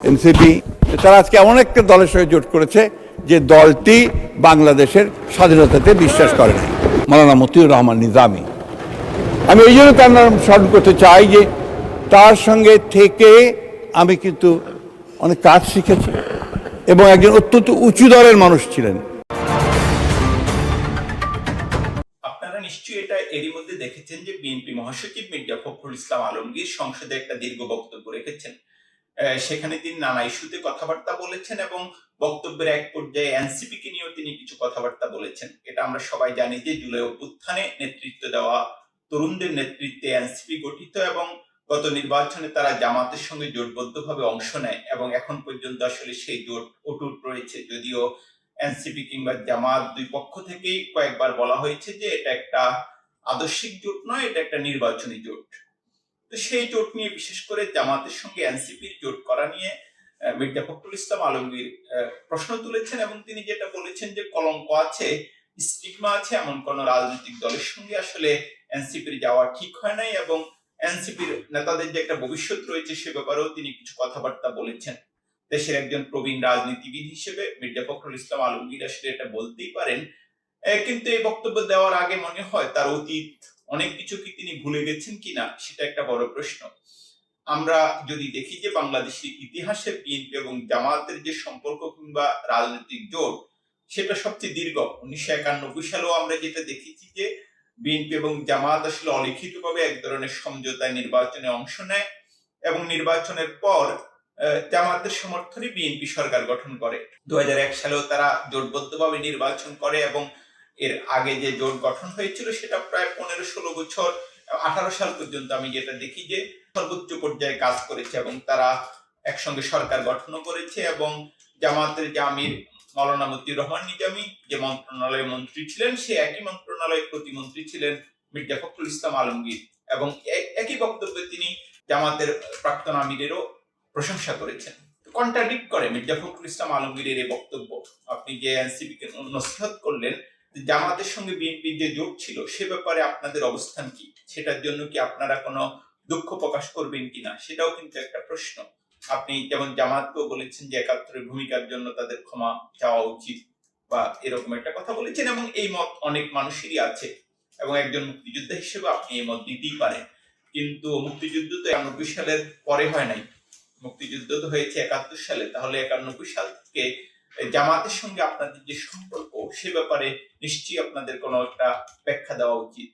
NCP তারা আজকে এমন একটা দলের সঙ্গে জোট করেছে যে দলটি বাংলাদেশের স্বাধীনতাতে বিশ্বাস করে না। মাওলানা মতিউর রহমান নিজামী, আমি এই জন্য তার নাম স্মরণ করতে চাই যে তার সঙ্গে থেকে আমি কিন্তু অনেক কাজ শিখেছি এবং একজন অত্যন্ত উঁচু দরের মানুষ ছিলেন। আপনারা নিশ্চয়ই এটা এরই মধ্যে দেখেছেন যে বিএনপি মহাসচিব মির্জা ফখরুল ইসলাম আলমগীর সংসদে একটা দীর্ঘ বক্তব্য রেখেছেন। সেখানে তিনি নানা ইস্যুতে কথাবার্তা বলেছেন এবং বক্তব্যের এক পর্যায়ে এনসিপি কে নিয়েও তিনি কিছু কথাবার্তা বলেছেন। এটা আমরা সবাই জানি যে জুলাই অভ্যুত্থানে নেতৃত্ব দেওয়া তরুণদের নেতৃত্বে এনসিপি গঠিত এবং গত নির্বাচনে তারা জামাতের সঙ্গে জোটবদ্ধভাবে অংশ নেয় এবং এখন পর্যন্ত আসলে সেই জোট অটুট রয়েছে। যদিও এনসিপি কিংবা জামাত দুই পক্ষ থেকেই কয়েকবার বলা হয়েছে যে এটা একটা আদর্শিক জোট নয়, এটা একটা নির্বাচনী জোট। তো সেই জোট নিয়ে বিশেষ করে জামাতের সঙ্গে এনসিপির জোট করা নিয়ে মির্জা ফখরুল ইসলাম আলমগীর প্রশ্ন তুলেছেন এবং তিনি যেটা বলেছেন যে কলঙ্ক আছে, স্টিগমা আছে, এমন কোন রাজনৈতিক দলের সঙ্গে আসলে এনসিপির যাওয়া ঠিক হয় নাই এবং এনসিপির নেতাদের যে একটা ভবিষ্যৎ রয়েছে সে ব্যাপারেও তিনি কিছু কথাবার্তা বলেছেন। দেশের একজন প্রবীণ রাজনীতিবিদ হিসেবে মির্জা ফখরুল ইসলাম আলমগীর আসলে এটা বলতেই পারেন। কিন্তু এই বক্তব্য দেওয়ার আগে মনে হয় তার অতীত অনেক কিছু কি তিনি ভুলে গেছেন কিনা সেটা একটা বড় প্রশ্ন। আমরা যদি দেখি যে বাংলাদেশের ইতিহাসে বিএনপি এবং জামাতের যে সম্পর্ক কিংবা রাজনৈতিক জোট সেটা সবচেয়ে দীর্ঘ। 1991 সালেও আমরা যেটা দেখেছি যে বিএনপি এবং জামাত আসলে অলিখিতভাবে এক ধরনের সমঝোতায় নির্বাচনে অংশ নেয় এবং নির্বাচনের পর জামাতের সমর্থনে বিএনপি সরকার গঠন করে। 2001 সালেও তারা জোটবদ্ধভাবে নির্বাচন করে এবং এর আগে যে জোট গঠন হয়েছিল সেটা প্রায় 15-16 বছর 18 সাল পর্যন্ত আমি যেটা দেখি যে সর্বোচ্চ পর্যায়ে কাজ করেছে এবং তারা একসঙ্গে সরকার গঠনও করেছে এবং জামাতের যে আমির মাওলানা মতিউর রহমান নিজামী যে মন্ত্রণালয়ের মন্ত্রী ছিলেন সে একই মন্ত্রণালয়ের প্রতিমন্ত্রী ছিলেন মির্জা ফখরুল ইসলাম আলমগীর এবং একই বক্তব্যে তিনি জামাতের প্রাক্তন আমিরেরও প্রশংসা করেছেন। কন্ট্রাডিক্ট করে মির্জা ফখরুল ইসলাম আলমগীরের এই বক্তব্য। আপনি যে এনসিপি কে নসিহত করলেন জামাতের সঙ্গে বিএনপির যে জোট ছিল সে ব্যাপারে আপনাদের অবস্থান কি, সেটার জন্য কি আপনারা কোনো দুঃখ প্রকাশ করবেন কিনা সেটাও কিন্তু একটা প্রশ্ন। আপনি যেমন জামাতকেও বলেছেন যে 71-এর ভূমিকার জন্য তাদের ক্ষমা চাওয়া উচিত বা এরকম একটা কথা বলেছেন এবং এই মত অনেক মানুষেরই আছে এবং একজন মুক্তিযোদ্ধা হিসেবে আপনি এই মত দিতেই পারেন। কিন্তু মুক্তিযুদ্ধ তো 91 সালের পরে হয় নাই, মুক্তিযুদ্ধ তো হয়েছে 71 সালে। তাহলে 91 সাল থেকে জামাতের সঙ্গে আপনাদের যে সম্পর্ক সে ব্যাপারে নিশ্চয়ই আপনাদের কোনো একটা ব্যাখ্যা দেওয়া উচিত।